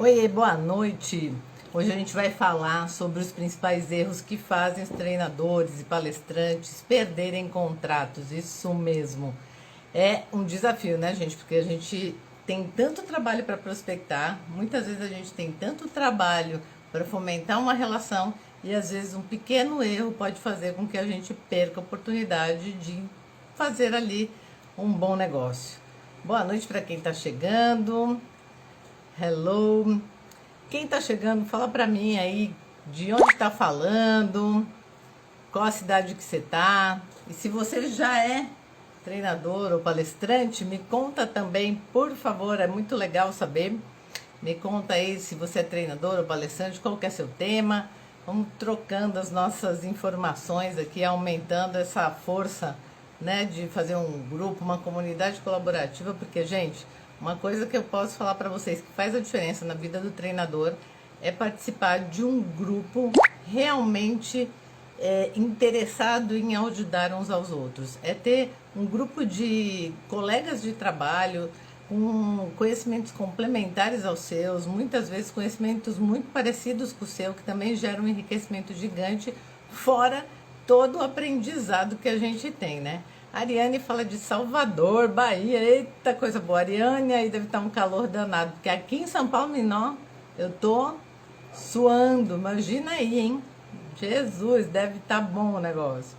Oi, boa noite. Hoje a gente vai falar sobre os principais erros que fazem os treinadores e palestrantes perderem contratos. Isso mesmo. É um desafio, né, gente? Porque a gente tem tanto trabalho para prospectar, muitas vezes a gente tem tanto trabalho para fomentar uma relação e às vezes um pequeno erro pode fazer com que a gente perca a oportunidade de fazer ali um bom negócio. Boa noite para quem está chegando. Hello. Quem tá chegando, fala pra mim aí de onde tá falando, qual a cidade que você tá. E se você já é treinador ou palestrante, me conta também, por favor, é muito legal saber. Me conta aí se você é treinador ou palestrante, qual que é seu tema. Vamos trocando as nossas informações aqui, aumentando essa força, né, de fazer um grupo, uma comunidade colaborativa, porque, gente, uma coisa que eu posso falar para vocês que faz a diferença na vida do treinador é participar de um grupo realmente interessado em ajudar uns aos outros. É ter um grupo de colegas de trabalho com conhecimentos complementares aos seus, muitas vezes conhecimentos muito parecidos com o seu, que também geram um enriquecimento gigante, fora todo o aprendizado que a gente tem, né? A Ariane fala de Salvador, Bahia, eita coisa boa. Ariane, aí deve estar um calor danado, porque aqui em São Paulo, menor, eu tô suando, imagina aí, hein? Jesus, deve estar bom o negócio.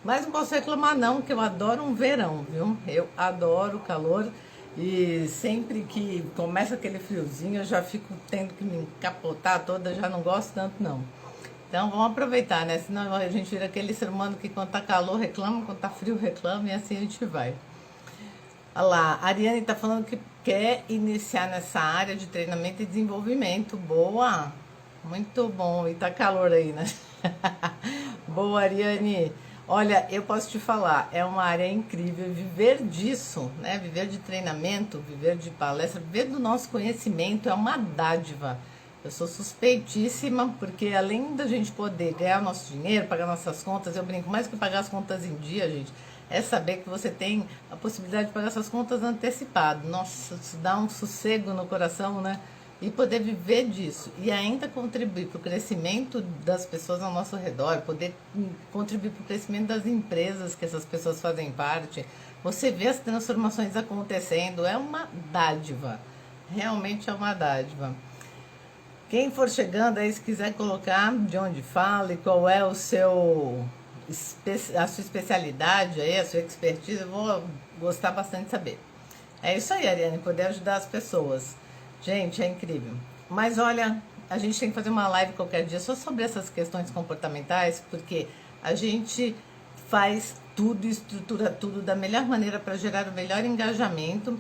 Mas não posso reclamar não, que eu adoro um verão, viu? Eu adoro o calor e sempre que começa aquele friozinho eu já fico tendo que me encapotar toda, já não gosto tanto não. Então vamos aproveitar, né? Senão a gente vira aquele ser humano que quando tá calor reclama, quando tá frio reclama e assim a gente vai. Olha lá, a Ariane tá falando que quer iniciar nessa área de treinamento e desenvolvimento. Boa! Muito bom. E tá calor aí, né? Boa, Ariane. Olha, eu posso te falar, é uma área incrível. Viver disso, né? Viver de treinamento, viver de palestra, viver do nosso conhecimento é uma dádiva. Eu sou suspeitíssima, porque além da gente poder ganhar nosso dinheiro, pagar nossas contas, eu brinco mais que pagar as contas em dia, gente, é saber que você tem a possibilidade de pagar suas contas antecipado. Nossa, isso dá um sossego no coração, né? E poder viver disso e ainda contribuir para o crescimento das pessoas ao nosso redor, poder contribuir para o crescimento das empresas que essas pessoas fazem parte. Você vê as transformações acontecendo, é uma dádiva, realmente é uma dádiva. Quem for chegando aí, se quiser colocar de onde fala e qual é o seu, a sua especialidade aí, a sua expertise, eu vou gostar bastante de saber. É isso aí, Ariane, poder ajudar as pessoas. Gente, é incrível. Mas olha, a gente tem que fazer uma live qualquer dia só sobre essas questões comportamentais, porque a gente faz tudo, estrutura tudo da melhor maneira para gerar o melhor engajamento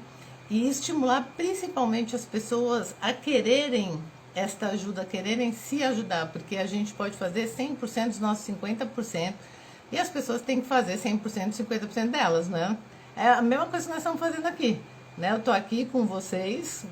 e estimular principalmente as pessoas a quererem esta ajuda, quererem se ajudar, porque a gente pode fazer 100% dos nossos 50% e as pessoas têm que fazer 100% dos 50% delas, né? É a mesma coisa que nós estamos fazendo aqui, né? Eu tô aqui com vocês,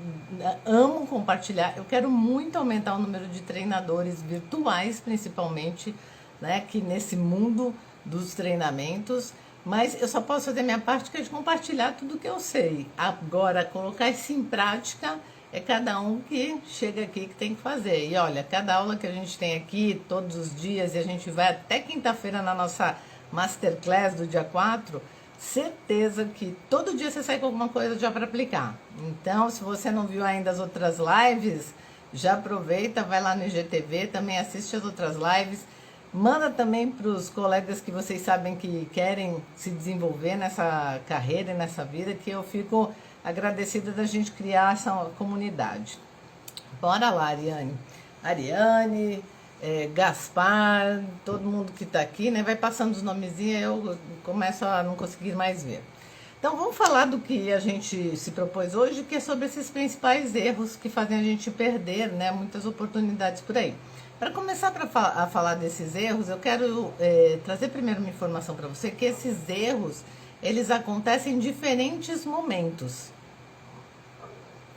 amo compartilhar, eu quero muito aumentar o número de treinadores virtuais, principalmente, né? Que nesse mundo dos treinamentos, mas eu só posso fazer minha parte que é de compartilhar tudo que eu sei. Agora, colocar isso em prática é cada um que chega aqui que tem que fazer. E olha, cada aula que a gente tem aqui, todos os dias, e a gente vai até quinta-feira na nossa Masterclass do dia 4, certeza que todo dia você sai com alguma coisa já para aplicar. Então, se você não viu ainda as outras lives, já aproveita, vai lá no IGTV, também assiste as outras lives. Manda também para os colegas que vocês sabem que querem se desenvolver nessa carreira e nessa vida, que eu fico agradecida da gente criar essa comunidade. Bora lá, Ariane. Ariane, Gaspar, todo mundo que está aqui, né? Vai passando os nomezinhos, eu começo a não conseguir mais ver. Então, vamos falar do que a gente se propôs hoje, que é sobre esses principais erros que fazem a gente perder, né, muitas oportunidades por aí. Para começar a falar desses erros, eu quero trazer primeiro uma informação para você, que esses erros, eles acontecem em diferentes momentos.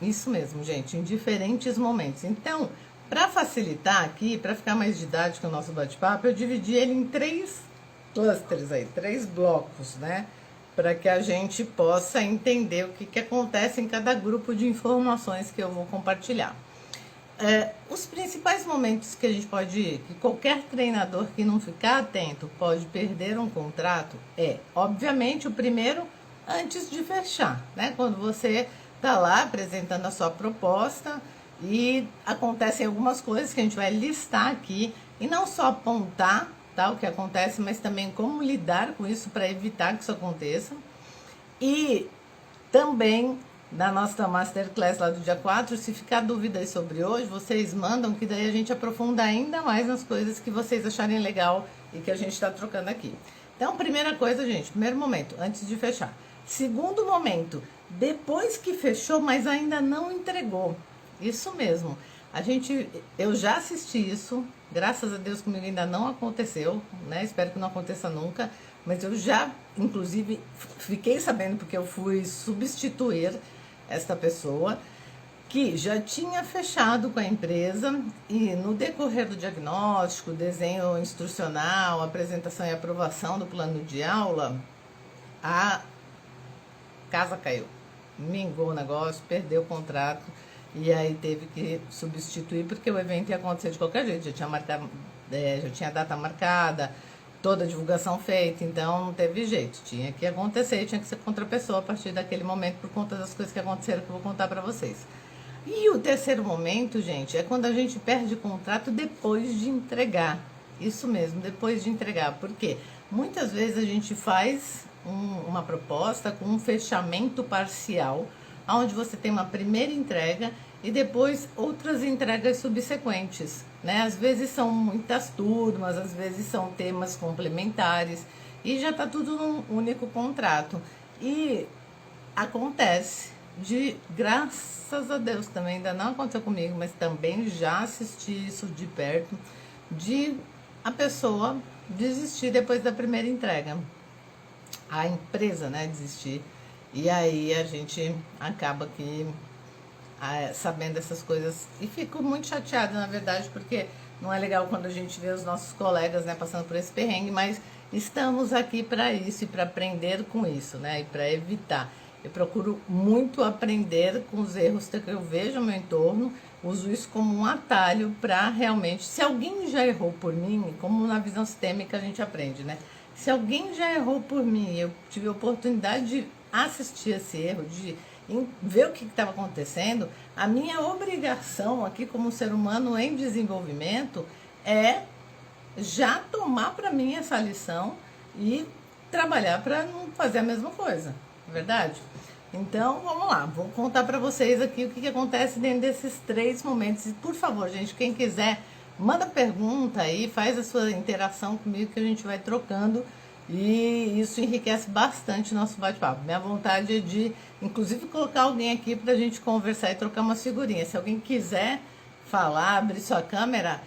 Isso mesmo, gente, em diferentes momentos. Então, para facilitar aqui, para ficar mais didático o nosso bate-papo, eu dividi ele em 3 clusters aí, 3 blocos, né? Para que a gente possa entender o que acontece em cada grupo de informações que eu vou compartilhar. Os principais momentos que a gente pode ir, que qualquer treinador que não ficar atento pode perder um contrato, obviamente, o primeiro, antes de fechar, né? Quando você está lá apresentando a sua proposta e acontecem algumas coisas que a gente vai listar aqui, e não só apontar, tá, o que acontece, mas também como lidar com isso para evitar que isso aconteça. E também na nossa Masterclass lá do dia 4, se ficar dúvidas sobre hoje, vocês mandam, que daí a gente aprofunda ainda mais nas coisas que vocês acharem legal e que a gente está trocando aqui. Então, primeira coisa, gente, primeiro momento, antes de fechar. Segundo momento, depois que fechou, mas ainda não entregou. Isso mesmo. Eu já assisti isso, graças a Deus comigo ainda não aconteceu, né? Espero que não aconteça nunca, mas eu já, inclusive, fiquei sabendo porque eu fui substituir esta pessoa que já tinha fechado com a empresa e no decorrer do diagnóstico, desenho instrucional, apresentação e aprovação do plano de aula, a casa caiu, mingou o negócio, perdeu o contrato e aí teve que substituir porque o evento ia acontecer de qualquer jeito, já tinha data marcada, toda a divulgação feita, então não teve jeito, tinha que acontecer, tinha que ser contra a pessoa a partir daquele momento por conta das coisas que aconteceram que eu vou contar para vocês. E o terceiro momento, gente, é quando a gente perde o contrato depois de entregar. Isso mesmo, depois de entregar. Porque muitas vezes a gente faz uma proposta com um fechamento parcial, onde você tem uma primeira entrega e depois outras entregas subsequentes, né? Às vezes são muitas turmas, às vezes são temas complementares e já está tudo num único contrato. E acontece graças a Deus, também ainda não aconteceu comigo, mas também já assisti isso de perto, de a pessoa desistir depois da primeira entrega. A empresa, né, desistir. E aí a gente acaba que sabendo essas coisas e fico muito chateada, na verdade, porque não é legal quando a gente vê os nossos colegas, né, passando por esse perrengue, mas estamos aqui para isso e para aprender com isso, né, e para evitar. Eu procuro muito aprender com os erros que eu vejo no meu entorno, uso isso como um atalho para realmente, se alguém já errou por mim, como na visão sistêmica a gente aprende, né? Se alguém já errou por mim, eu tive a oportunidade de assistir esse erro, de ver o que estava acontecendo, a minha obrigação aqui como ser humano em desenvolvimento é já tomar para mim essa lição e trabalhar para não fazer a mesma coisa, não é verdade? Então, vamos lá, vou contar para vocês aqui o que acontece dentro desses 3 momentos. E, por favor, gente, quem quiser, manda pergunta aí, faz a sua interação comigo que a gente vai trocando e isso enriquece bastante o nosso bate-papo. Minha vontade é de, inclusive, colocar alguém aqui para a gente conversar e trocar umas figurinhas. Se alguém quiser falar, abrir sua câmera,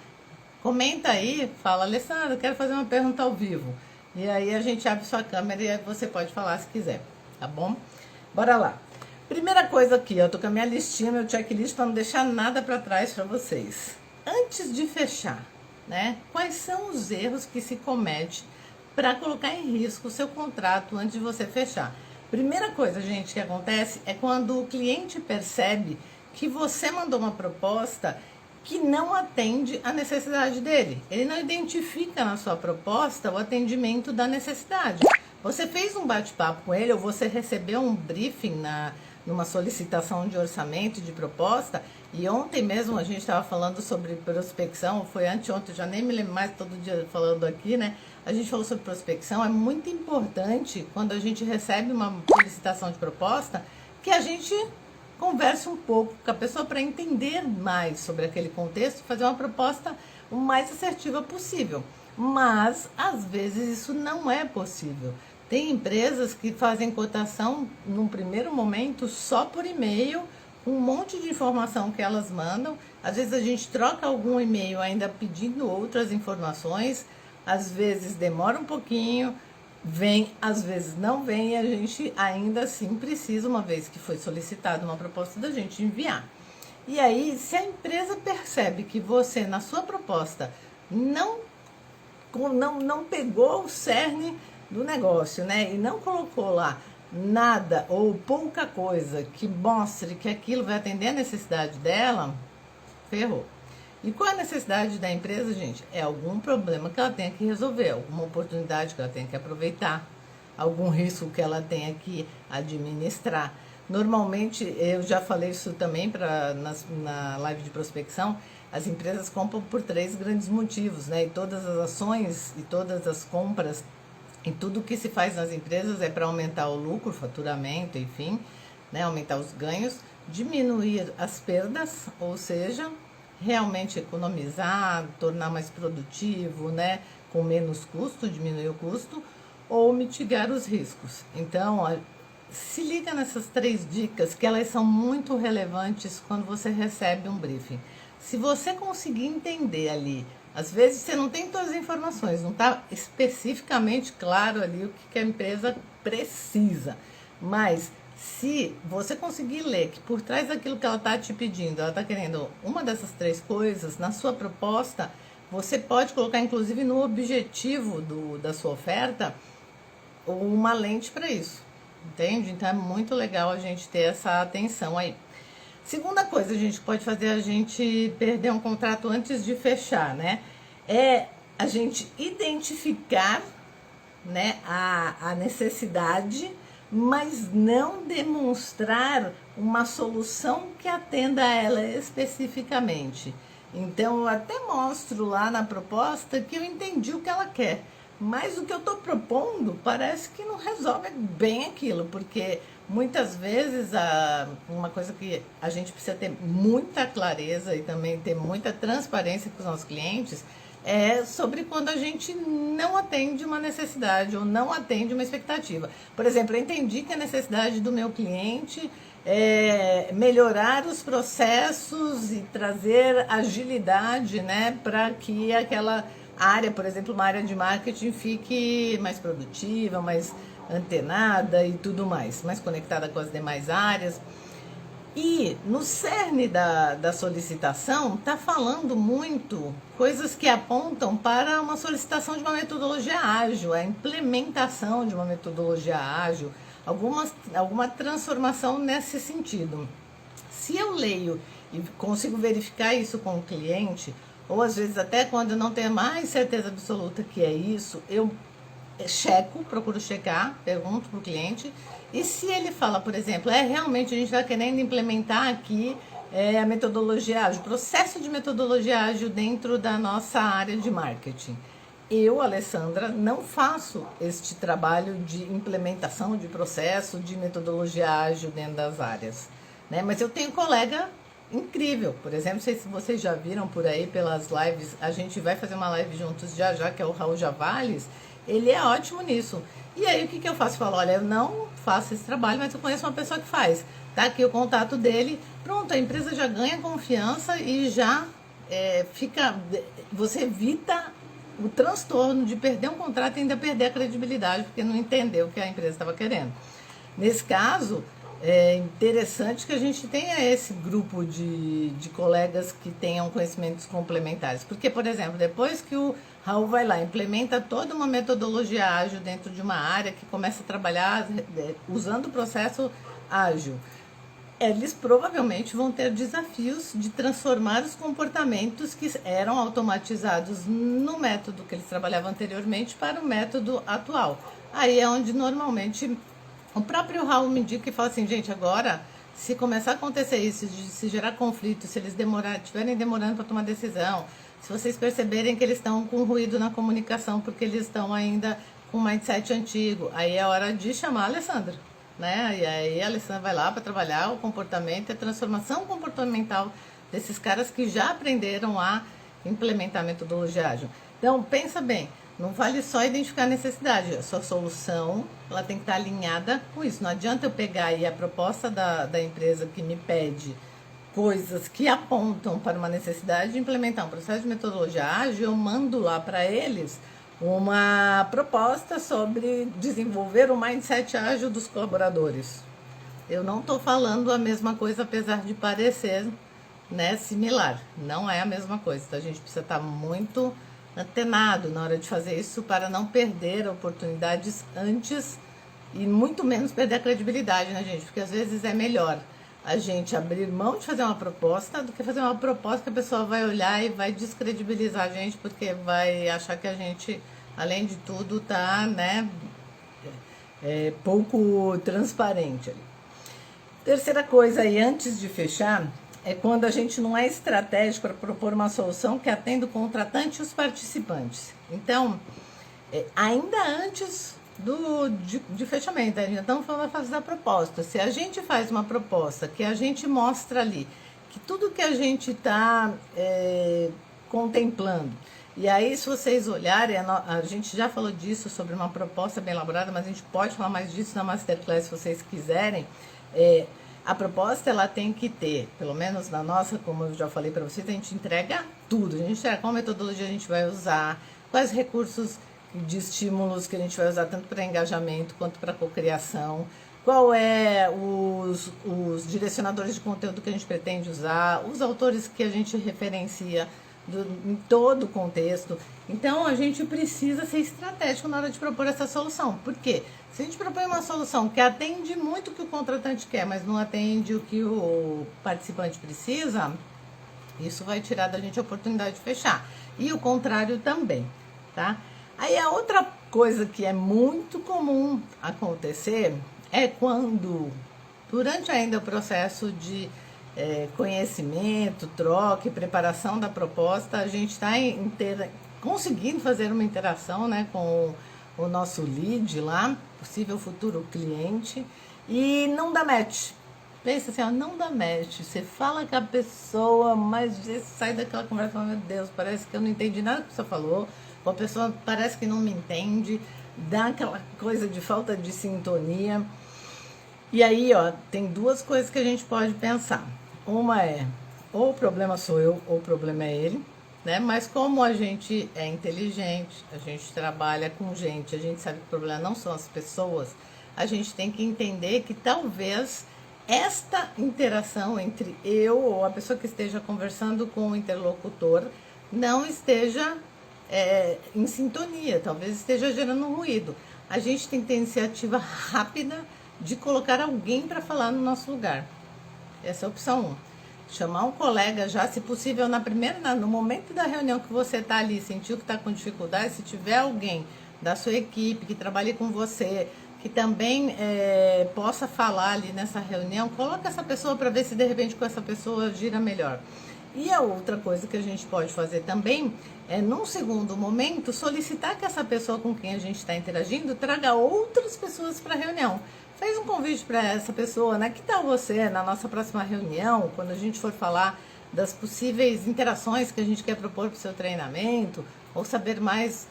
comenta aí, fala, Alessandra, eu quero fazer uma pergunta ao vivo. E aí a gente abre sua câmera e aí você pode falar se quiser, tá bom? Bora lá. Primeira coisa aqui, eu tô com a minha listinha, meu checklist, para não deixar nada para trás para vocês. Antes de fechar, né? Quais são os erros que se comete para colocar em risco o seu contrato antes de você fechar? Primeira coisa, gente, que acontece é quando o cliente percebe que você mandou uma proposta que não atende à necessidade dele. Ele não identifica na sua proposta o atendimento da necessidade. Você fez um bate-papo com ele ou você recebeu um briefing numa solicitação de orçamento, de proposta, e ontem mesmo a gente estava falando sobre prospecção, foi anteontem, já nem me lembro mais, todo dia falando aqui, né? A gente falou sobre prospecção, é muito importante quando a gente recebe uma solicitação de proposta, que a gente converse um pouco com a pessoa para entender mais sobre aquele contexto, fazer uma proposta o mais assertiva possível. Mas, às vezes, isso não é possível. Tem empresas que fazem cotação, num primeiro momento, só por e-mail, com um monte de informação que elas mandam. Às vezes, a gente troca algum e-mail ainda pedindo outras informações. Às vezes, demora um pouquinho, vem, às vezes não vem, e a gente ainda assim precisa, uma vez que foi solicitada uma proposta da gente, enviar. E aí, se a empresa percebe que você, na sua proposta, não pegou o cerne do negócio, né? E não colocou lá nada ou pouca coisa que mostre que aquilo vai atender a necessidade dela, ferrou. E qual é a necessidade da empresa, gente? É algum problema que ela tenha que resolver, alguma oportunidade que ela tenha que aproveitar, algum risco que ela tenha que administrar. Normalmente, eu já falei isso também na live de prospecção, as empresas compram por 3 grandes motivos, né? E todas as ações e todas as compras e tudo que se faz nas empresas é para aumentar o lucro, o faturamento, enfim, né? Aumentar os ganhos, diminuir as perdas, ou seja, realmente economizar, tornar mais produtivo, né? Com menos custo, diminuir o custo, ou mitigar os riscos. Então, se liga nessas 3 dicas, que elas são muito relevantes quando você recebe um briefing. Se você conseguir entender ali, às vezes você não tem todas as informações, não está especificamente claro ali o que a empresa precisa, mas se você conseguir ler que por trás daquilo que ela está te pedindo, ela está querendo uma dessas 3 coisas, na sua proposta, você pode colocar inclusive no objetivo da sua oferta uma lente para isso, entende? Então é muito legal a gente ter essa atenção aí. Segunda coisa, a gente pode fazer a gente perder um contrato antes de fechar, né? É a gente identificar, né, a necessidade, mas não demonstrar uma solução que atenda a ela especificamente. Então, eu até mostro lá na proposta que eu entendi o que ela quer, mas o que eu estou propondo parece que não resolve bem aquilo, porque muitas vezes uma coisa que a gente precisa ter muita clareza e também ter muita transparência com os nossos clientes é sobre quando a gente não atende uma necessidade ou não atende uma expectativa. Por exemplo, eu entendi que a necessidade do meu cliente é melhorar os processos e trazer agilidade, né, para que aquela área, por exemplo, uma área de marketing fique mais produtiva, mais antenada e tudo mais conectada com as demais áreas. E no cerne da solicitação está falando muito coisas que apontam para uma solicitação de uma metodologia ágil, a implementação de uma metodologia ágil, alguma transformação nesse sentido. Se eu leio e consigo verificar isso com o cliente, ou às vezes até quando eu não tenho mais certeza absoluta que é isso, eu procuro checar, pergunto para o cliente, e se ele fala, por exemplo, realmente a gente está querendo implementar aqui a metodologia ágil, processo de metodologia ágil dentro da nossa área de marketing. Eu, Alessandra, não faço este trabalho de implementação de processo de metodologia ágil dentro das áreas, né? Mas eu tenho colega incrível, por exemplo, não sei se vocês já viram por aí pelas lives, a gente vai fazer uma live juntos já, que é o Raul Javales, ele é ótimo nisso. E aí o que eu faço? Eu falo, olha, eu não faço esse trabalho, mas eu conheço uma pessoa que faz. Tá aqui o contato dele, pronto, a empresa já ganha confiança e já você evita o transtorno de perder um contrato e ainda perder a credibilidade, porque não entendeu o que a empresa estava querendo. Nesse caso, é interessante que a gente tenha esse grupo de colegas que tenham conhecimentos complementares. Porque, por exemplo, depois que o Raul vai lá, implementa toda uma metodologia ágil dentro de uma área que começa a trabalhar usando o processo ágil, eles provavelmente vão ter desafios de transformar os comportamentos que eram automatizados no método que eles trabalhavam anteriormente para o método atual. Aí é onde normalmente o próprio Raul me indica e fala assim, gente, agora, se começar a acontecer isso, se gerar conflito, se eles estiverem demorando para tomar decisão, se vocês perceberem que eles estão com ruído na comunicação, porque eles estão ainda com um mindset antigo, aí é hora de chamar a Alessandra, né? E aí a Alessandra vai lá para trabalhar o comportamento, a transformação comportamental desses caras que já aprenderam a implementar a metodologia ágil. Então, pensa bem, não vale só identificar a necessidade, a sua solução ela tem que estar alinhada com isso. Não adianta eu pegar aí a proposta da empresa que me pede coisas que apontam para uma necessidade de implementar um processo de metodologia ágil, eu mando lá para eles uma proposta sobre desenvolver o mindset ágil dos colaboradores. Eu não estou falando a mesma coisa, apesar de parecer, né, similar. Não é a mesma coisa. Então a gente precisa estar muito antenado na hora de fazer isso para não perder oportunidades antes e muito menos perder a credibilidade, né, gente? Porque às vezes é melhor a gente abrir mão de fazer uma proposta do que fazer uma proposta que a pessoa vai olhar e vai descredibilizar a gente, porque vai achar que a gente, além de tudo, tá, né, pouco transparente ali. Terceira coisa aí, antes de fechar, é quando a gente não é estratégico para propor uma solução que atenda o contratante e os participantes. Então, ainda antes de fechamento, ainda estamos falando da fase da proposta. Se a gente faz uma proposta que a gente mostra ali, que tudo que a gente está contemplando, e aí se vocês olharem, a gente já falou disso sobre uma proposta bem elaborada, mas a gente pode falar mais disso na Masterclass se vocês quiserem. A proposta, ela tem que ter, pelo menos na nossa, como eu já falei para vocês, a gente entrega tudo. A gente entrega qual metodologia a gente vai usar, quais recursos de estímulos que a gente vai usar, tanto para engajamento quanto para cocriação, qual é os direcionadores de conteúdo que a gente pretende usar, os autores que a gente referencia em todo o contexto. Então, a gente precisa ser estratégico na hora de propor essa solução. Por quê? Se a gente propõe uma solução que atende muito o que o contratante quer, mas não atende o que o participante precisa, isso vai tirar da gente a oportunidade de fechar. E o contrário também, tá? Aí a outra coisa que é muito comum acontecer é quando, durante ainda o processo de conhecimento, troca e preparação da proposta, a gente está conseguindo fazer uma interação, né, com o nosso lead lá, possível futuro cliente, e não dá match. Pensa assim, ó, não dá match. Você fala com a pessoa, mas sai daquela conversa e fala, meu Deus, parece que eu não entendi nada que você falou, ou a pessoa parece que não me entende, dá aquela coisa de falta de sintonia. E aí, ó, tem duas coisas que a gente pode pensar. Uma é, ou o problema sou eu, ou o problema é ele, né? Mas como a gente é inteligente, a gente trabalha com gente, a gente sabe que o problema não são as pessoas, a gente tem que entender que talvez esta interação entre eu ou a pessoa que esteja conversando com o interlocutor não esteja em sintonia, talvez esteja gerando ruído. A gente tem que ter iniciativa rápida de colocar alguém para falar no nosso lugar. Essa é a opção 1. Chamar um colega já, se possível, no momento da reunião que você está ali, sentiu que está com dificuldade, se tiver alguém da sua equipe que trabalhe com você, que também possa falar ali nessa reunião, coloca essa pessoa para ver se de repente com essa pessoa gira melhor. E a outra coisa que a gente pode fazer também é, num segundo momento, solicitar que essa pessoa com quem a gente está interagindo traga outras pessoas para a reunião. Faz um convite para essa pessoa, né? Que tal você, na nossa próxima reunião, quando a gente for falar das possíveis interações que a gente quer propor para o seu treinamento, ou saber mais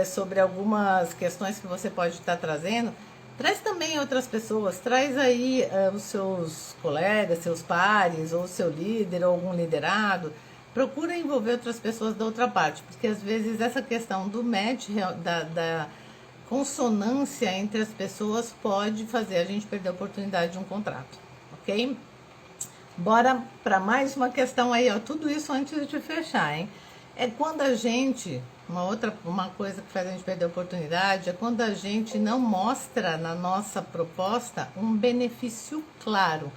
sobre algumas questões que você pode estar trazendo, traz também outras pessoas, traz aí os seus colegas, seus pares, ou seu líder, ou algum liderado. Procura envolver outras pessoas da outra parte, porque às vezes essa questão do match, da consonância entre as pessoas pode fazer a gente perder a oportunidade de um contrato, ok? Bora para mais uma questão aí, ó, tudo isso antes de fechar, hein? É quando a gente, uma coisa que faz a gente perder a oportunidade, é quando a gente não mostra na nossa proposta um benefício claro.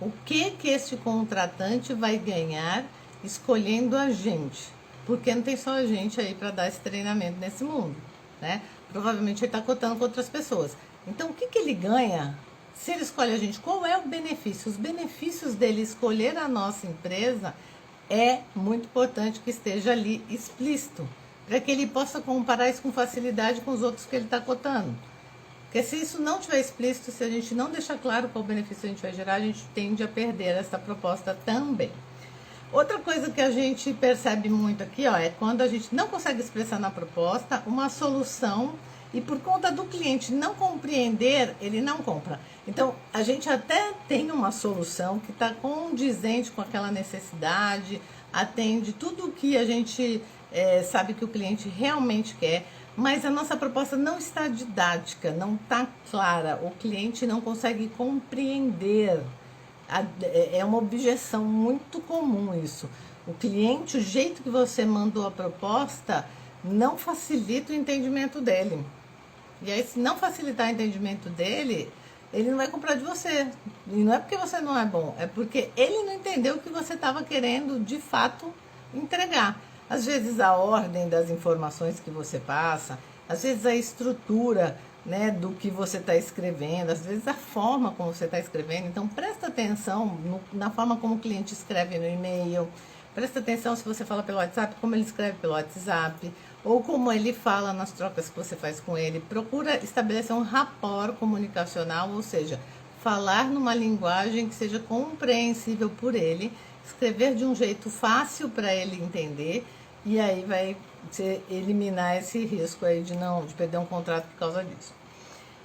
O que este contratante vai ganhar escolhendo a gente? Porque não tem só a gente aí para dar esse treinamento nesse mundo, né? Provavelmente ele está cotando com outras pessoas. Então, o que ele ganha se ele escolhe a gente? Qual é o benefício? Os benefícios dele escolher a nossa empresa é muito importante que esteja ali explícito, para que ele possa comparar isso com facilidade com os outros que ele está cotando. Porque se isso não estiver explícito, se a gente não deixar claro qual benefício a gente vai gerar, a gente tende a perder essa proposta também. Outra coisa que a gente percebe muito aqui, ó, é quando a gente não consegue expressar na proposta uma solução e por conta do cliente não compreender, ele não compra. Então, a gente até tem uma solução que está condizente com aquela necessidade, atende tudo o que a gente sabe que o cliente realmente quer, mas a nossa proposta não está didática, não está clara, o cliente não consegue compreender. É uma objeção muito comum isso. O cliente, o jeito que você mandou a proposta, não facilita o entendimento dele. E aí, se não facilitar o entendimento dele, ele não vai comprar de você. E não é porque você não é bom, é porque ele não entendeu o que você estava querendo de fato entregar. Às vezes a ordem das informações que você passa, às vezes a estrutura, né, do que você está escrevendo, às vezes a forma como você está escrevendo. Então presta atenção na forma como o cliente escreve no e-mail, presta atenção se você fala pelo WhatsApp, como ele escreve pelo WhatsApp, ou como ele fala nas trocas que você faz com ele. Procura estabelecer um rapport comunicacional, ou seja, falar numa linguagem que seja compreensível por ele, escrever de um jeito fácil para ele entender, e aí vai você eliminar esse risco aí de perder um contrato por causa disso.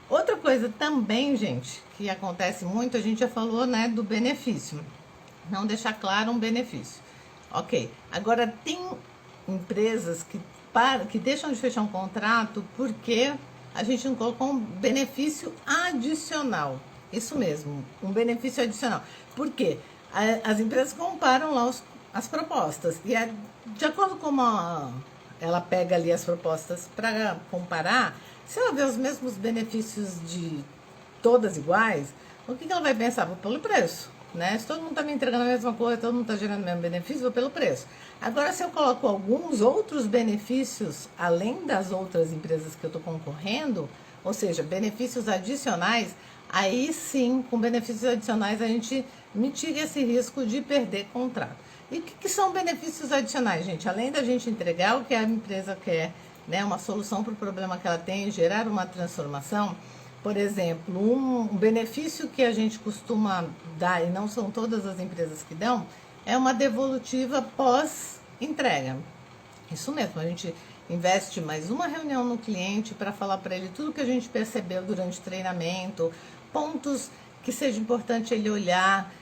Outra coisa também, gente, que acontece muito, a gente já falou, né, do benefício. Não deixar claro um benefício. Ok, agora tem empresas que deixam de fechar um contrato porque a gente não colocou um benefício adicional. Isso mesmo, um benefício adicional. Por quê? As empresas comparam lá as propostas. E de acordo com ela pega ali as propostas para comparar, se ela vê os mesmos benefícios de todas iguais, o que ela vai pensar? Vou pelo preço. Né? Se todo mundo está me entregando a mesma coisa, todo mundo está gerando o mesmo benefício, vou pelo preço. Agora, se eu coloco alguns outros benefícios, além das outras empresas que eu estou concorrendo, ou seja, benefícios adicionais, aí sim, com benefícios adicionais, a gente mitiga esse risco de perder contrato. E o que são benefícios adicionais, gente? Além da gente entregar o que a empresa quer, né, uma solução para o problema que ela tem, gerar uma transformação. Por exemplo, um benefício que a gente costuma dar, e não são todas as empresas que dão, é uma devolutiva pós-entrega. Isso mesmo, a gente investe mais uma reunião no cliente para falar para ele tudo que a gente percebeu durante o treinamento, pontos que seja importante ele olhar,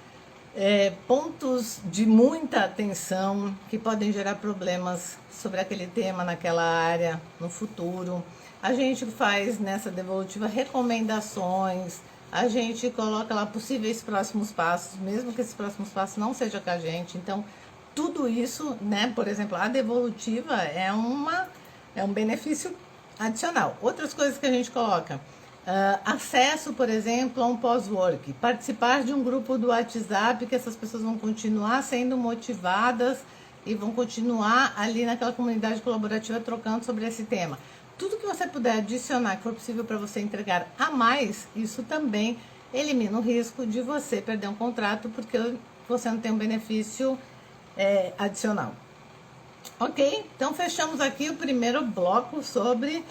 pontos de muita atenção que podem gerar problemas sobre aquele tema naquela área no futuro. A gente faz nessa devolutiva recomendações, a gente coloca lá possíveis próximos passos, mesmo que esses próximos passos não sejam com a gente. Então, tudo isso, né? Por exemplo, a devolutiva é um benefício adicional. Outras coisas que a gente coloca, acesso, por exemplo, a um pós-work, participar de um grupo do WhatsApp que essas pessoas vão continuar sendo motivadas e vão continuar ali naquela comunidade colaborativa trocando sobre esse tema. Tudo que você puder adicionar, que for possível para você entregar a mais, isso também elimina o risco de você perder um contrato porque você não tem um benefício adicional. Ok? Então fechamos aqui o primeiro bloco sobre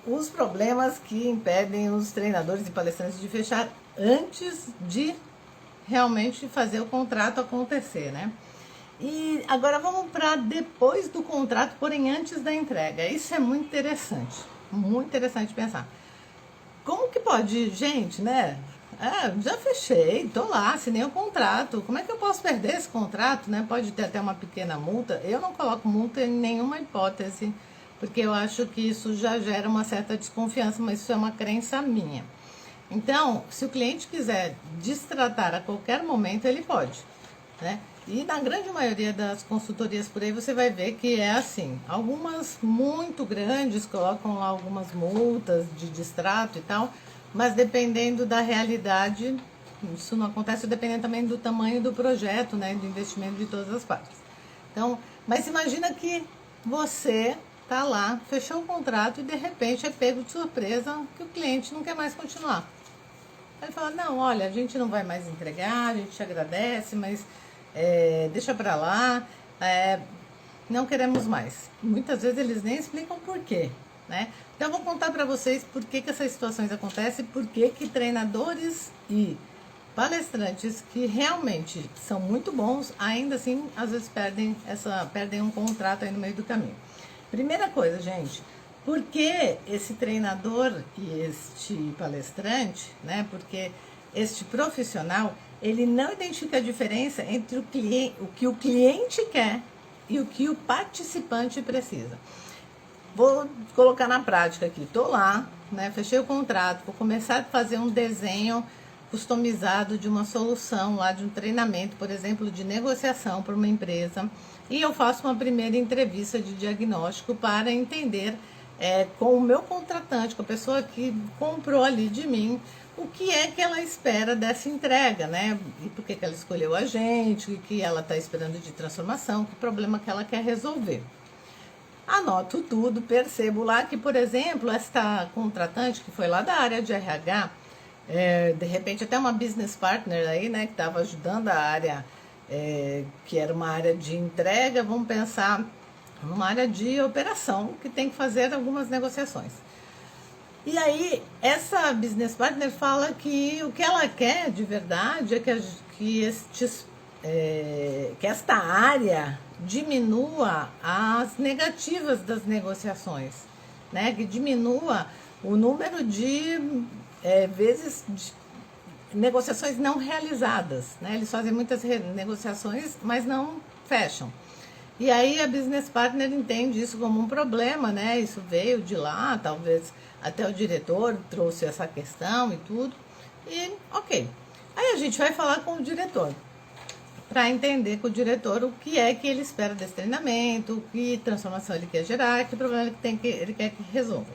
os problemas que impedem os treinadores e palestrantes de fechar antes de realmente fazer o contrato acontecer, né? E agora vamos para depois do contrato, porém antes da entrega. Isso é muito interessante pensar. Como que pode, gente, né? Já fechei, tô lá, assinei o contrato. Como é que eu posso perder esse contrato, né? Pode ter até uma pequena multa. Eu não coloco multa em nenhuma hipótese, porque eu acho que isso já gera uma certa desconfiança, mas isso é uma crença minha. Então, se o cliente quiser destratar a qualquer momento, ele pode, né? E na grande maioria das consultorias por aí você vai ver que é assim. Algumas muito grandes colocam lá algumas multas de distrato e tal, mas dependendo da realidade, isso não acontece, dependendo também do tamanho do projeto, né, do investimento de todas as partes. Então, mas imagina que você tá lá, fechou o contrato e de repente é pego de surpresa que o cliente não quer mais continuar. Ele fala, não, olha, a gente não vai mais entregar, a gente te agradece, mas deixa pra lá, não queremos mais. Muitas vezes eles nem explicam por quê, né? Então eu vou contar pra vocês por que essas situações acontecem, por que treinadores e palestrantes que realmente são muito bons, ainda assim, às vezes perdem um contrato aí no meio do caminho. Primeira coisa, gente, por que esse treinador e este palestrante, né? Porque este profissional, ele não identifica a diferença entre o que o cliente quer e o que o participante precisa. Vou colocar na prática aqui. Estou lá, né, fechei o contrato, vou começar a fazer um desenho customizado de uma solução lá, de um treinamento, por exemplo, de negociação para uma empresa. E eu faço uma primeira entrevista de diagnóstico para entender com o meu contratante, com a pessoa que comprou ali de mim, o que é que ela espera dessa entrega, né? E por que ela escolheu a gente, o que ela está esperando de transformação, que problema que ela quer resolver. Anoto tudo, percebo lá que, por exemplo, esta contratante que foi lá da área de RH, de repente até uma business partner aí, né, que estava ajudando a área, que era uma área de entrega, vamos pensar numa área de operação, que tem que fazer algumas negociações. E aí, essa business partner fala que o que ela quer de verdade é que esta área diminua as negativas das negociações, né? Que diminua o número de vezes de negociações não realizadas, né? Eles fazem muitas negociações, mas não fecham. E aí a business partner entende isso como um problema, né? Isso veio de lá, talvez até o diretor trouxe essa questão e tudo. E ok. Aí a gente vai falar com o diretor, para entender com o diretor o que é que ele espera desse treinamento, que transformação ele quer gerar, que problema ele quer que resolva.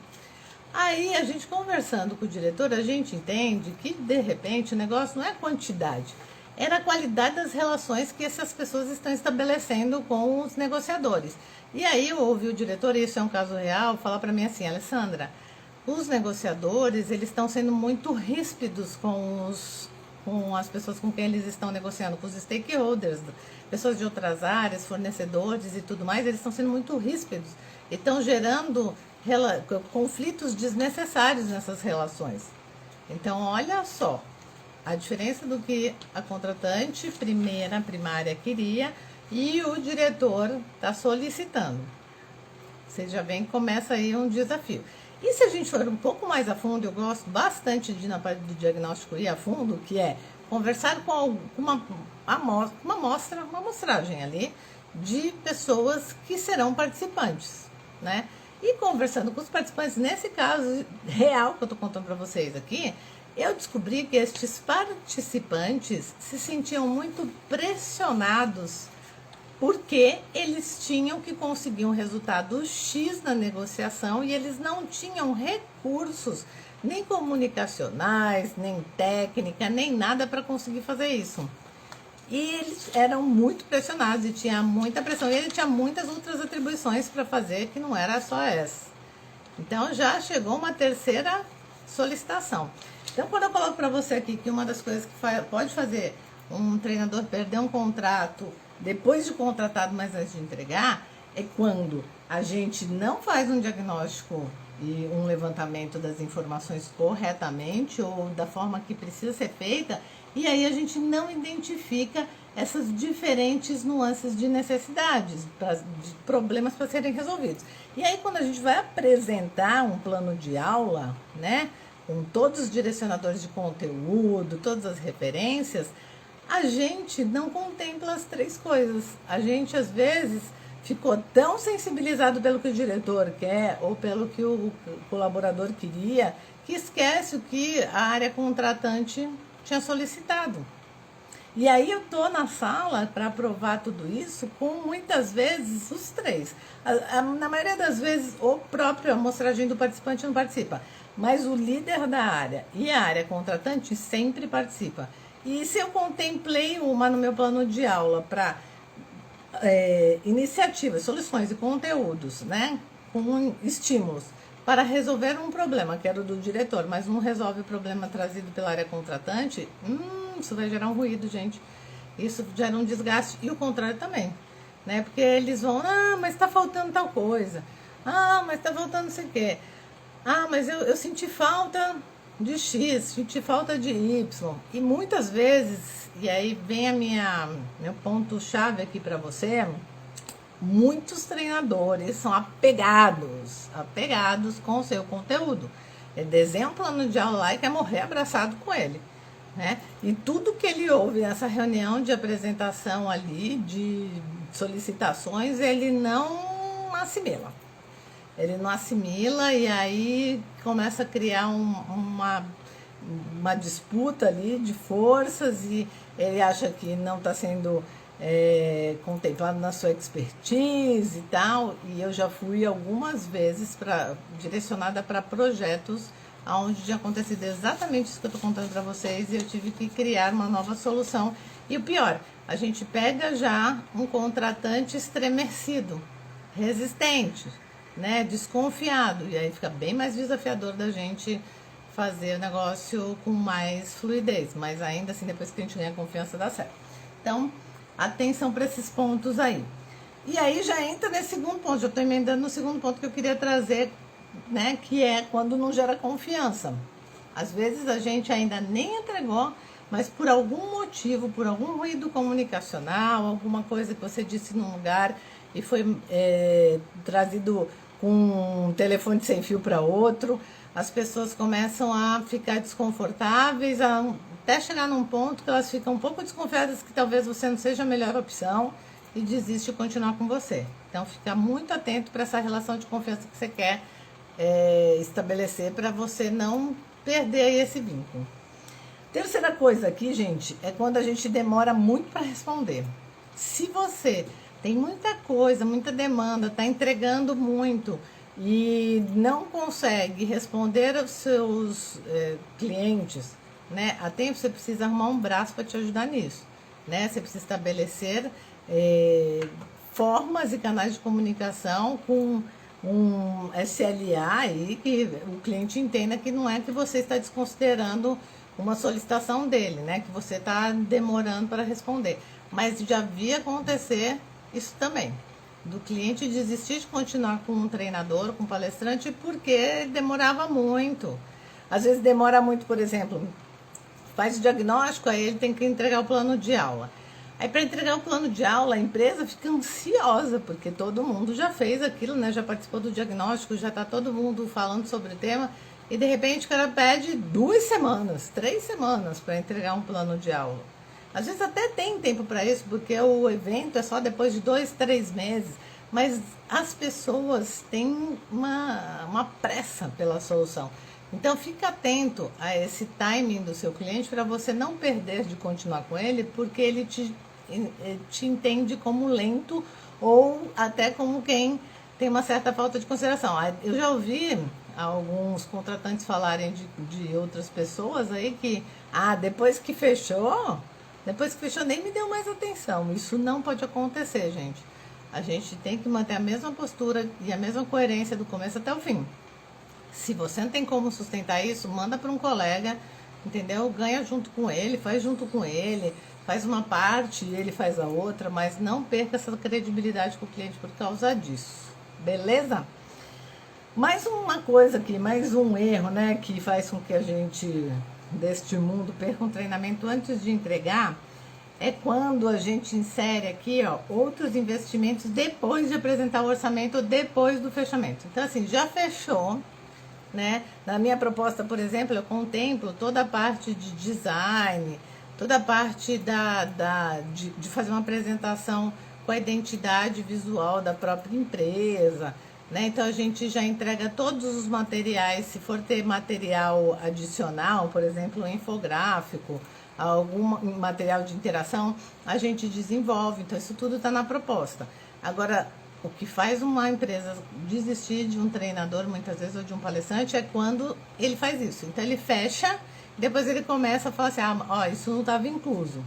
Aí a gente conversando com o diretor, a gente entende que de repente o negócio não é quantidade, era a qualidade das relações que essas pessoas estão estabelecendo com os negociadores. E aí eu ouvi o diretor, e isso é um caso real, falar para mim assim: Alessandra, os negociadores, eles estão sendo muito ríspidos com as pessoas com quem eles estão negociando, com os stakeholders, pessoas de outras áreas, fornecedores e tudo mais, eles estão sendo muito ríspidos e estão gerando conflitos desnecessários nessas relações. Então, olha só a diferença do que a contratante primária queria e o diretor está solicitando. Você já vê que começa aí um desafio. E se a gente for um pouco mais a fundo, eu gosto bastante de, na parte do diagnóstico, ir a fundo, que é conversar com uma amostragem ali de pessoas que serão participantes, né? E conversando com os participantes, nesse caso real que eu estou contando para vocês aqui, eu descobri que estes participantes se sentiam muito pressionados porque eles tinham que conseguir um resultado X na negociação e eles não tinham recursos, nem comunicacionais, nem técnica, nem nada para conseguir fazer isso. E eles eram muito pressionados e tinha muita pressão. E ele tinha muitas outras atribuições para fazer, que não era só essa. Então já chegou uma terceira solicitação. Então, quando eu coloco para você aqui que uma das coisas que pode fazer um treinador perder um contrato depois de contratado, mas antes de entregar, é quando a gente não faz um diagnóstico e um levantamento das informações corretamente ou da forma que precisa ser feita, e aí a gente não identifica essas diferentes nuances de necessidades, de problemas para serem resolvidos. E aí, quando a gente vai apresentar um plano de aula, né, com todos os direcionadores de conteúdo, todas as referências, a gente não contempla as três coisas. A gente, às vezes, ficou tão sensibilizado pelo que o diretor quer ou pelo que o colaborador queria, que esquece o que a área contratante tinha solicitado. E aí eu estou na sala para aprovar tudo isso com, muitas vezes, os três. Na maioria das vezes, o próprio amostragem do participante não participa, mas o líder da área e a área contratante sempre participa. E se eu contemplei uma no meu plano de aula para iniciativas, soluções e conteúdos, né, com estímulos para resolver um problema, que era o do diretor, mas não resolve o problema trazido pela área contratante, isso vai gerar um ruído, gente. Isso gera um desgaste, e o contrário também, né? Porque eles vão, mas está faltando tal coisa, mas está faltando não sei o quê, mas eu senti falta de X, senti falta de Y, e muitas vezes, e aí vem meu ponto-chave aqui para você, muitos treinadores são apegados com o seu conteúdo. Ele desenha um plano de aula lá e quer morrer abraçado com ele, né? E tudo que ele ouve nessa reunião de apresentação ali, de solicitações, ele não assimila. Ele não assimila e aí começa a criar uma disputa ali de forças e ele acha que não está sendo contemplado na sua expertise e tal. E eu já fui algumas vezes direcionada para projetos onde tinha acontecido exatamente isso que eu tô contando para vocês e eu tive que criar uma nova solução. E o pior, a gente pega já um contratante estremecido, resistente, né, desconfiado, e aí fica bem mais desafiador da gente fazer o negócio com mais fluidez, mas ainda assim, depois que a gente ganha confiança, dá certo. Então, atenção para esses pontos aí. E aí já entra nesse segundo ponto, já estou emendando no segundo ponto que eu queria trazer, né, que é quando não gera confiança. Às vezes a gente ainda nem entregou, mas por algum motivo, por algum ruído comunicacional, alguma coisa que você disse num lugar e foi trazido com um telefone sem fio para outro, as pessoas começam a ficar desconfortáveis, até chegar num ponto que elas ficam um pouco desconfiadas que talvez você não seja a melhor opção e desiste de continuar com você. Então, fica muito atento para essa relação de confiança que você quer estabelecer para você não perder aí esse vínculo. Terceira coisa aqui, gente, é quando a gente demora muito para responder. Se você tem muita coisa, muita demanda, está entregando muito e não consegue responder aos seus clientes, né, a tempo, você precisa arrumar um braço para te ajudar nisso, né? Você precisa estabelecer formas e canais de comunicação com um SLA aí, que o cliente entenda que não é que você está desconsiderando uma solicitação dele, né? Que você está demorando para responder. Mas já vi acontecer isso também, do cliente desistir de continuar com um treinador, com um palestrante, porque demorava muito. Às vezes demora muito, por exemplo, faz o diagnóstico, aí ele tem que entregar o plano de aula. Aí para entregar o plano de aula, a empresa fica ansiosa, porque todo mundo já fez aquilo, né? Já participou do diagnóstico, já está todo mundo falando sobre o tema, e de repente o cara pede 2 semanas, 3 semanas para entregar um plano de aula. Às vezes até tem tempo para isso, porque o evento é só depois de 2, 3 meses, mas as pessoas têm uma pressa pela solução. Então, fica atento a esse timing do seu cliente para você não perder de continuar com ele, porque ele te entende como lento ou até como quem tem uma certa falta de consideração. Eu já ouvi alguns contratantes falarem de outras pessoas aí que, depois que fechou nem me deu mais atenção. Isso não pode acontecer, gente. A gente tem que manter a mesma postura e a mesma coerência do começo até o fim. Se você não tem como sustentar isso, manda para um colega, entendeu? Ganha junto com ele, faz junto com ele, faz uma parte e ele faz a outra, mas não perca essa credibilidade com o cliente por causa disso. Beleza? Mais uma coisa aqui, mais um erro, né, que faz com que a gente, deste mundo, perca um treinamento antes de entregar, é quando a gente insere aqui, outros investimentos depois de apresentar o orçamento, depois do fechamento. Então, assim, já fechou, né? Na minha proposta, por exemplo, eu contemplo toda a parte de design, toda a parte de fazer uma apresentação com a identidade visual da própria empresa, né? Então a gente já entrega todos os materiais, se for ter material adicional, por exemplo, um infográfico, algum material de interação, a gente desenvolve. Então isso tudo está na proposta. Agora, o que faz uma empresa desistir de um treinador, muitas vezes, ou de um palestrante, é quando ele faz isso. Então, ele fecha, depois ele começa a falar assim, isso não estava incluso.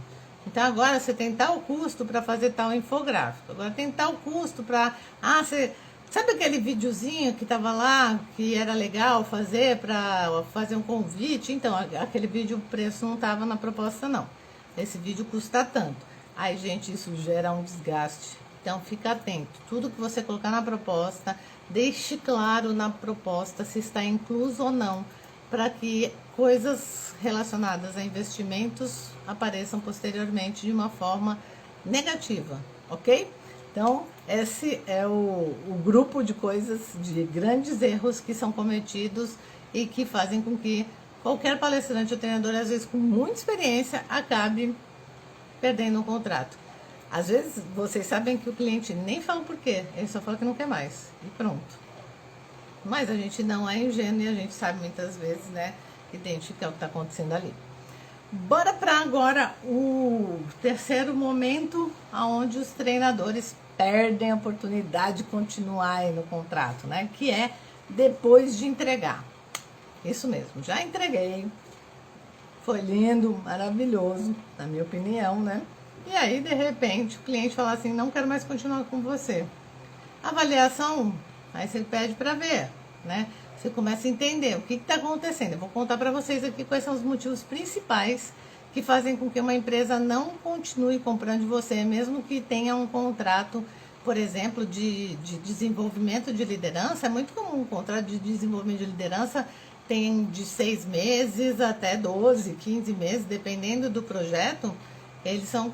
Então, agora você tem tal custo para fazer tal infográfico. Agora tem tal custo para... você... Sabe aquele videozinho que estava lá, que era legal fazer para fazer um convite? Então, aquele vídeo, o preço não estava na proposta, não. Esse vídeo custa tanto. Aí, gente, isso gera um desgaste. Então, fica atento. Tudo que você colocar na proposta, deixe claro na proposta se está incluso ou não, para que coisas relacionadas a investimentos apareçam posteriormente de uma forma negativa, ok? Então, esse é o grupo de coisas, de grandes erros que são cometidos e que fazem com que qualquer palestrante ou treinador, às vezes com muita experiência, acabe perdendo um contrato. Às vezes, vocês sabem que o cliente nem fala por quê, ele só fala que não quer mais, e pronto. Mas a gente não é ingênuo e a gente sabe muitas vezes, né, identificar o que está acontecendo ali. Bora para agora o terceiro momento, onde os treinadores perdem a oportunidade de continuar aí no contrato, né, que é depois de entregar. Isso mesmo, já entreguei. Foi lindo, maravilhoso, na minha opinião, né? E aí, de repente, o cliente fala assim, não quero mais continuar com você. Avaliação, aí você pede para ver, né? Você começa a entender o que está acontecendo. Eu vou contar para vocês aqui quais são os motivos principais que fazem com que uma empresa não continue comprando de você, mesmo que tenha um contrato, por exemplo, de desenvolvimento de liderança. É muito comum um contrato de desenvolvimento de liderança tem de 6 meses até 12, 15 meses, dependendo do projeto. Eles são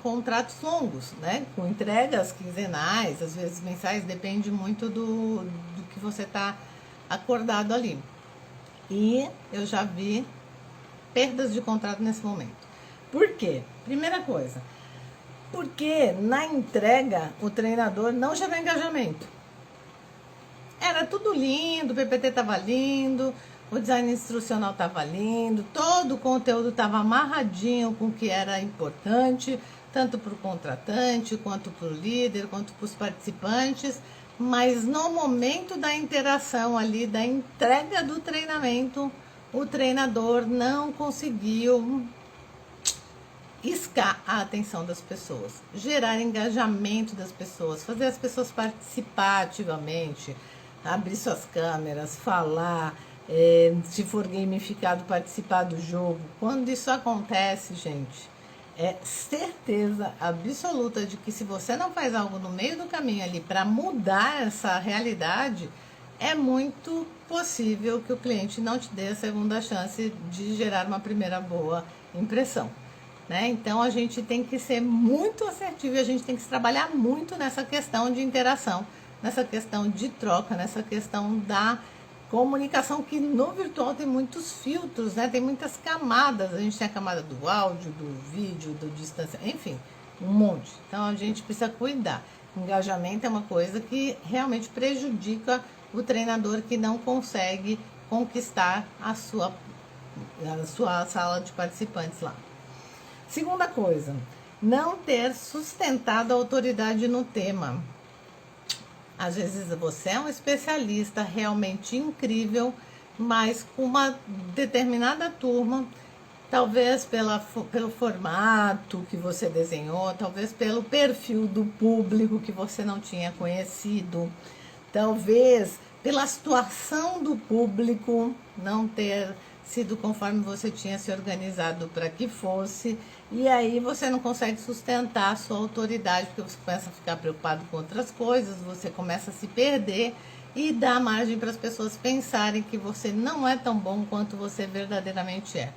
contratos longos, né? Com entregas quinzenais, às vezes mensais, depende muito do que você está acordado ali. E eu já vi perdas de contrato nesse momento. Por quê? Primeira coisa, porque na entrega o treinador não gerou engajamento. Era tudo lindo, o PPT estava lindo, o design instrucional estava lindo, todo o conteúdo estava amarradinho com o que era importante, tanto para o contratante, quanto para o líder, quanto para os participantes, mas no momento da interação ali, da entrega do treinamento, o treinador não conseguiu iscar a atenção das pessoas, gerar engajamento das pessoas, fazer as pessoas participar ativamente, abrir suas câmeras, falar, se for gamificado, participar do jogo. Quando isso acontece, gente, é certeza absoluta de que se você não faz algo no meio do caminho ali para mudar essa realidade, é muito possível que o cliente não te dê a segunda chance de gerar uma primeira boa impressão, né? Então a gente tem que ser muito assertivo e a gente tem que trabalhar muito nessa questão de interação, nessa questão de troca, nessa questão da comunicação, que no virtual tem muitos filtros, né? Tem muitas camadas. A gente tem a camada do áudio, do vídeo, do distância, enfim, um monte. Então a gente precisa cuidar. Engajamento é uma coisa que realmente prejudica o treinador que não consegue conquistar a sua sala de participantes lá. Segunda coisa, não ter sustentado a autoridade no tema. Às vezes você é um especialista realmente incrível, mas com uma determinada turma, talvez pelo formato que você desenhou, talvez pelo perfil do público que você não tinha conhecido, talvez pela situação do público não ter sido conforme você tinha se organizado para que fosse, e aí você não consegue sustentar a sua autoridade, porque você começa a ficar preocupado com outras coisas, você começa a se perder e dá margem para as pessoas pensarem que você não é tão bom quanto você verdadeiramente é.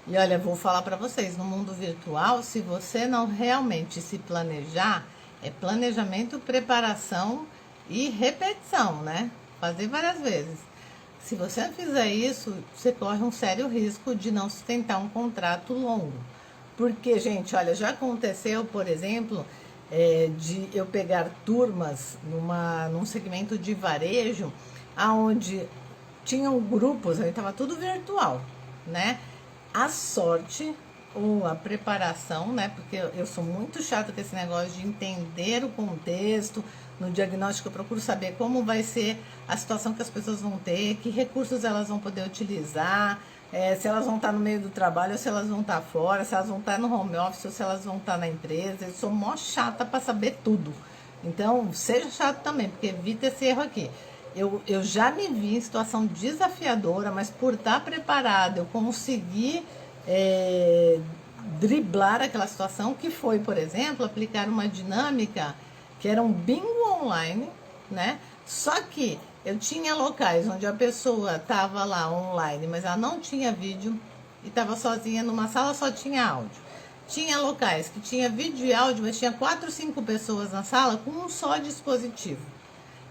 E olha, vou falar para vocês, no mundo virtual, se você não realmente se planejar, é planejamento, preparação e repetição, né? Fazer várias vezes. Se você não fizer isso, você corre um sério risco de não sustentar um contrato longo. Porque, gente, olha, já aconteceu, por exemplo, de eu pegar turmas num segmento de varejo, onde tinham grupos, aí estava tudo virtual, né? A sorte ou a preparação, né? Porque eu sou muito chata com esse negócio de entender o contexto. No diagnóstico eu procuro saber como vai ser a situação que as pessoas vão ter, que recursos elas vão poder utilizar, se elas vão estar no meio do trabalho ou se elas vão estar fora, se elas vão estar no home office ou se elas vão estar na empresa. Eu sou mó chata para saber tudo. Então, seja chato também, porque evita esse erro aqui. Eu já me vi em situação desafiadora, mas por estar preparada, eu consegui driblar aquela situação, que foi, por exemplo, aplicar uma dinâmica que era um bingo online, né? Só que eu tinha locais onde a pessoa estava lá online, mas ela não tinha vídeo e estava sozinha numa sala, só tinha áudio. Tinha locais que tinha vídeo e áudio, mas tinha 4 ou 5 pessoas na sala com um só dispositivo,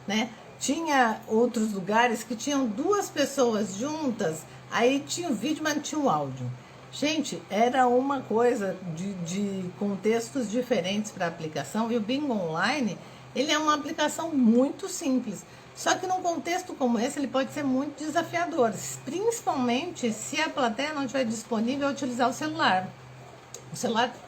né? Tinha outros lugares que tinham 2 pessoas juntas, aí tinha o vídeo, mas não tinha o áudio. Gente, era uma coisa de contextos diferentes para a aplicação, e o Bingo Online, ele é uma aplicação muito simples. Só que num contexto como esse, ele pode ser muito desafiador, principalmente se a plateia não estiver disponível a utilizar o celular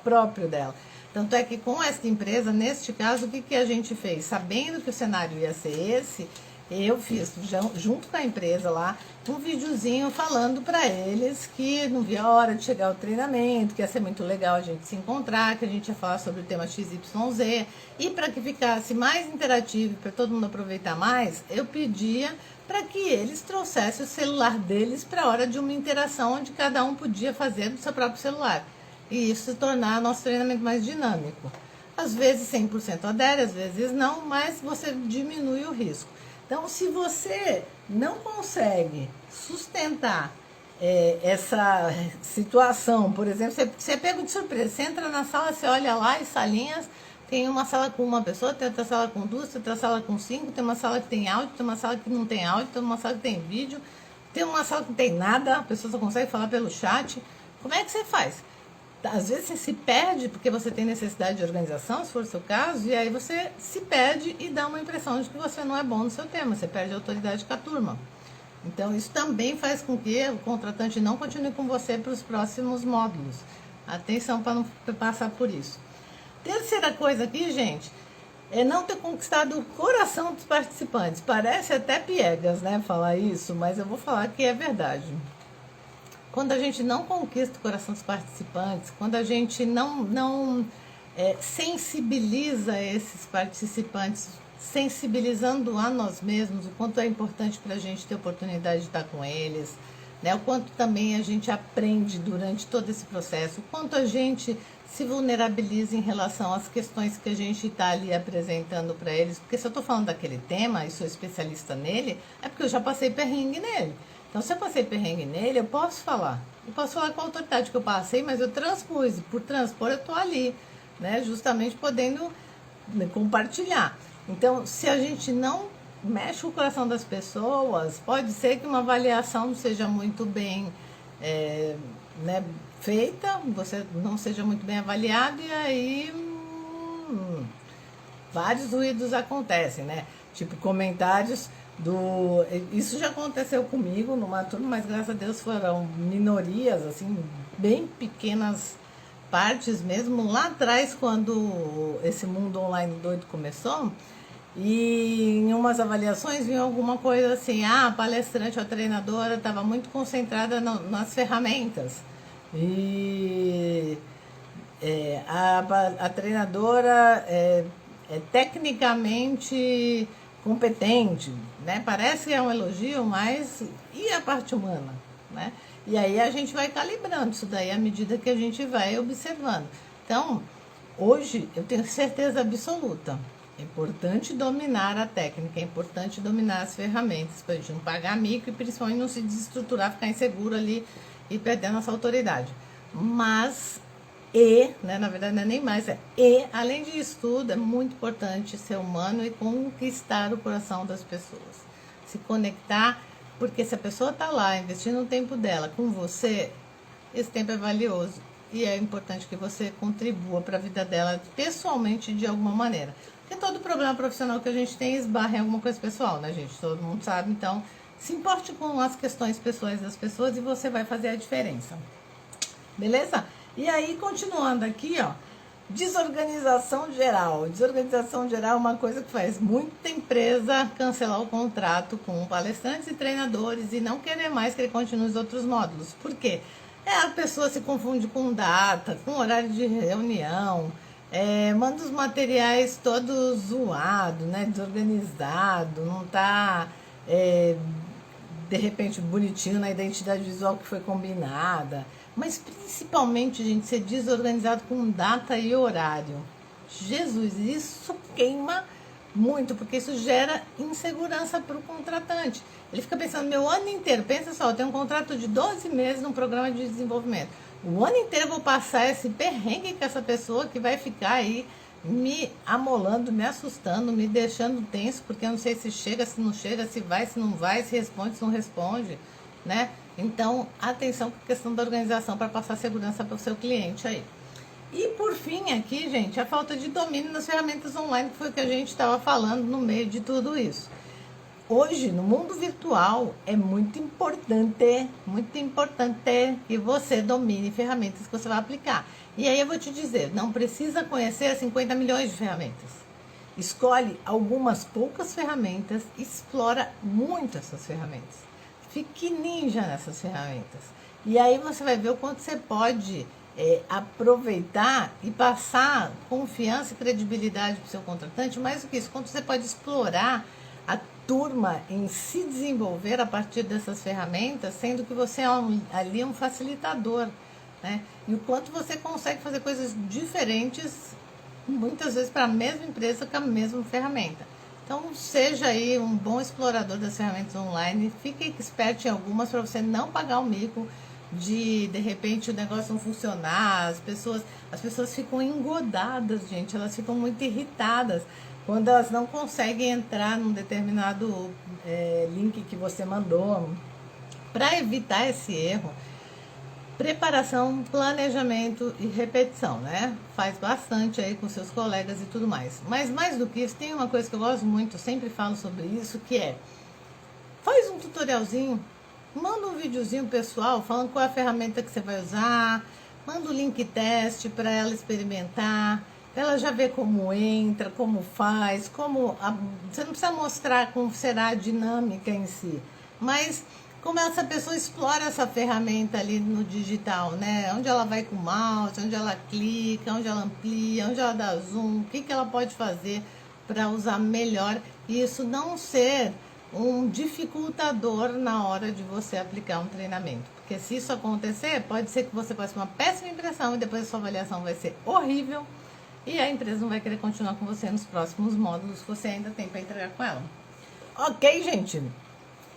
próprio dela. Tanto é que com esta empresa, neste caso, o que a gente fez? Sabendo que o cenário ia ser esse, eu fiz, junto com a empresa lá, um videozinho falando para eles que não via a hora de chegar ao treinamento, que ia ser muito legal a gente se encontrar, que a gente ia falar sobre o tema XYZ, e para que ficasse mais interativo, para todo mundo aproveitar mais, eu pedia para que eles trouxessem o celular deles para a hora de uma interação onde cada um podia fazer do seu próprio celular. E isso se tornar nosso treinamento mais dinâmico. Às vezes 100% adere, às vezes não, mas você diminui o risco. Então, se você não consegue sustentar essa situação, por exemplo, você é pego de surpresa, você entra na sala, você olha lá as salinhas, tem uma sala com uma pessoa, tem outra sala com duas, tem outra sala com 5, tem uma sala que tem áudio, tem uma sala que não tem áudio, tem uma sala que tem vídeo, tem uma sala que não tem nada, a pessoa só consegue falar pelo chat. Como é que você faz? Às vezes você se perde porque você tem necessidade de organização, se for o seu caso, e aí você se perde e dá uma impressão de que você não é bom no seu tema, você perde a autoridade com a turma. Então, isso também faz com que o contratante não continue com você para os próximos módulos. Atenção para não passar por isso. Terceira coisa aqui, gente, é não ter conquistado o coração dos participantes. Parece até piegas, né, falar isso, mas eu vou falar que é verdade. Quando a gente não conquista o coração dos participantes, quando a gente não sensibiliza esses participantes, sensibilizando a nós mesmos, o quanto é importante para a gente ter oportunidade de estar com eles, né? O quanto também a gente aprende durante todo esse processo, o quanto a gente se vulnerabiliza em relação às questões que a gente está ali apresentando para eles, porque se eu estou falando daquele tema e sou especialista nele, é porque eu já passei perrengue nele. Então, se eu passei perrengue nele, eu posso falar. Eu posso falar com a autoridade que eu passei, mas eu transpus. Por transpor, eu estou ali, né? Justamente podendo compartilhar. Então, se a gente não mexe o coração das pessoas, pode ser que uma avaliação não seja muito bem feita, você não seja muito bem avaliado, e aí vários ruídos acontecem, né? Tipo, comentários isso já aconteceu comigo numa turma, mas graças a Deus foram minorias, assim, bem pequenas partes mesmo, lá atrás, quando esse mundo online doido começou, e em umas avaliações vinha alguma coisa assim, a palestrante ou a treinadora estava muito concentrada nas ferramentas, e a treinadora é tecnicamente competente, né? Parece que é um elogio, mas e a parte humana, né? E aí a gente vai calibrando isso daí à medida que a gente vai observando. Então, hoje eu tenho certeza absoluta, é importante dominar a técnica, é importante dominar as ferramentas para a gente não pagar mico e principalmente não se desestruturar, ficar inseguro ali e perder a nossa autoridade. Mas na verdade não é nem mais, além disso tudo, é muito importante ser humano e conquistar o coração das pessoas. Se conectar, porque se a pessoa está lá investindo o tempo dela com você, esse tempo é valioso e é importante que você contribua para a vida dela pessoalmente de alguma maneira. Porque todo problema profissional que a gente tem esbarra em alguma coisa pessoal, né, gente? Todo mundo sabe, então se importe com as questões pessoais das pessoas e você vai fazer a diferença. Beleza? E aí, continuando aqui, ó, desorganização geral. Desorganização geral é uma coisa que faz muita empresa cancelar o contrato com palestrantes e treinadores e não querer mais que ele continue os outros módulos. Por quê? A pessoa se confunde com data, com horário de reunião, manda os materiais todos zoados, né, desorganizado, não tá, de repente, bonitinho na identidade visual que foi combinada. Mas principalmente, gente, ser desorganizado com data e horário. Jesus, isso queima muito, porque isso gera insegurança para o contratante. Ele fica pensando, meu ano inteiro, pensa só, eu tenho um contrato de 12 meses num programa de desenvolvimento. O ano inteiro eu vou passar esse perrengue com essa pessoa que vai ficar aí me amolando, me assustando, me deixando tenso, porque eu não sei se chega, se não chega, se vai, se não vai, se responde, se não responde, né? Então, atenção com a questão da organização para passar segurança para o seu cliente aí. E por fim aqui, gente, a falta de domínio nas ferramentas online, que foi o que a gente estava falando no meio de tudo isso. Hoje, no mundo virtual, é muito importante que você domine ferramentas que você vai aplicar. E aí eu vou te dizer, não precisa conhecer 50 milhões de ferramentas. Escolhe algumas poucas ferramentas, explora muito essas ferramentas. Fique ninja nessas ferramentas. E aí você vai ver o quanto você pode aproveitar e passar confiança e credibilidade para o seu contratante. Mais do que isso, quanto você pode explorar a turma em se desenvolver a partir dessas ferramentas, sendo que você é ali um facilitador, né? E o quanto você consegue fazer coisas diferentes, muitas vezes para a mesma empresa com a mesma ferramenta. Então, seja aí um bom explorador das ferramentas online, fique expert em algumas para você não pagar o mico de repente o negócio não funcionar, as pessoas ficam engodadas, gente, elas ficam muito irritadas quando elas não conseguem entrar num determinado link que você mandou. Para evitar esse erro, preparação, planejamento e repetição, né? Faz bastante aí com seus colegas e tudo mais. Mas mais do que isso, tem uma coisa que eu gosto muito, eu sempre falo sobre isso, que é: faz um tutorialzinho, manda um videozinho pessoal falando qual é a ferramenta que você vai usar, manda o link teste para ela experimentar, ela já vê como entra, como faz, você não precisa mostrar como será a dinâmica em si, mas como essa pessoa explora essa ferramenta ali no digital, né? Onde ela vai com o mouse, onde ela clica, onde ela amplia, onde ela dá zoom, o que ela pode fazer para usar melhor e isso não ser um dificultador na hora de você aplicar um treinamento. Porque se isso acontecer, pode ser que você passe uma péssima impressão e depois a sua avaliação vai ser horrível e a empresa não vai querer continuar com você nos próximos módulos que você ainda tem para entregar com ela. Ok, gente?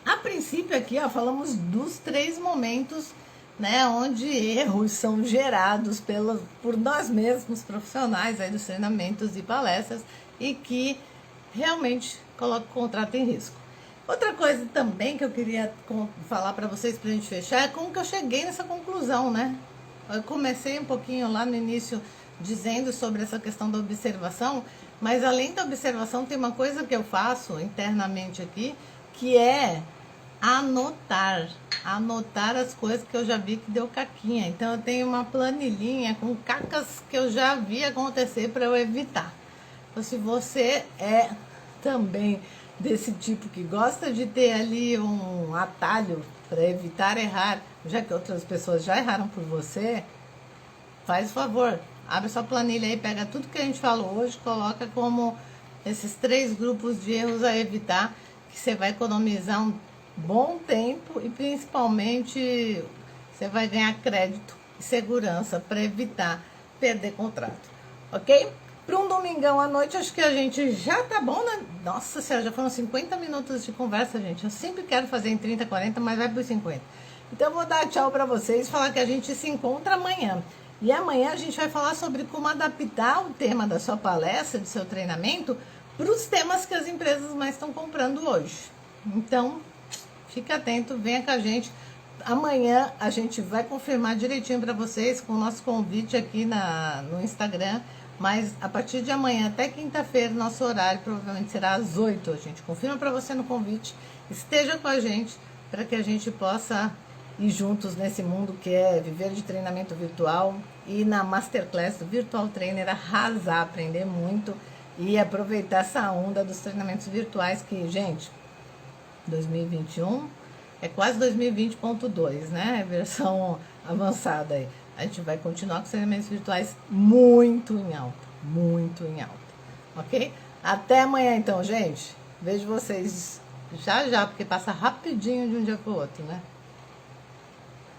A princípio aqui, ó, falamos dos 3 momentos, né, onde erros são gerados por nós mesmos, profissionais aí dos treinamentos e palestras, e que realmente colocam o contrato em risco. Outra coisa também que eu queria falar para vocês para a gente fechar é como que eu cheguei nessa conclusão, né? Eu comecei um pouquinho lá no início dizendo sobre essa questão da observação, mas além da observação tem uma coisa que eu faço internamente aqui, que é anotar as coisas que eu já vi que deu caquinha. Então eu tenho uma planilhinha com cacas que eu já vi acontecer para eu evitar. Então se você é também desse tipo que gosta de ter ali um atalho para evitar errar, já que outras pessoas já erraram por você, faz o favor, abre sua planilha aí, pega tudo que a gente falou hoje, coloca como esses 3 grupos de erros a evitar, que você vai economizar um bom tempo e principalmente você vai ganhar crédito e segurança para evitar perder contrato, ok? Para um domingão à noite, acho que a gente já tá bom, né? Nossa senhora, já foram 50 minutos de conversa, gente. Eu sempre quero fazer em 30, 40, mas vai por 50. Então eu vou dar tchau para vocês, falar que a gente se encontra amanhã. E amanhã a gente vai falar sobre como adaptar o tema da sua palestra, do seu treinamento, para os temas que as empresas mais estão comprando hoje. Então, fica atento, venha com a gente. Amanhã a gente vai confirmar direitinho para vocês com o nosso convite aqui no Instagram. Mas a partir de amanhã até quinta-feira, nosso horário provavelmente será às 8. A gente confirma para você no convite. Esteja com a gente para que a gente possa ir juntos nesse mundo que é viver de treinamento virtual e na Masterclass do Virtual Trainer arrasar, aprender muito e aproveitar essa onda dos treinamentos virtuais que, gente, 2021 é quase 2020.2, né? Versão avançada aí. A gente vai continuar com os treinamentos virtuais muito em alta, ok? Até amanhã então, gente. Vejo vocês já, porque passa rapidinho de um dia para o outro, né?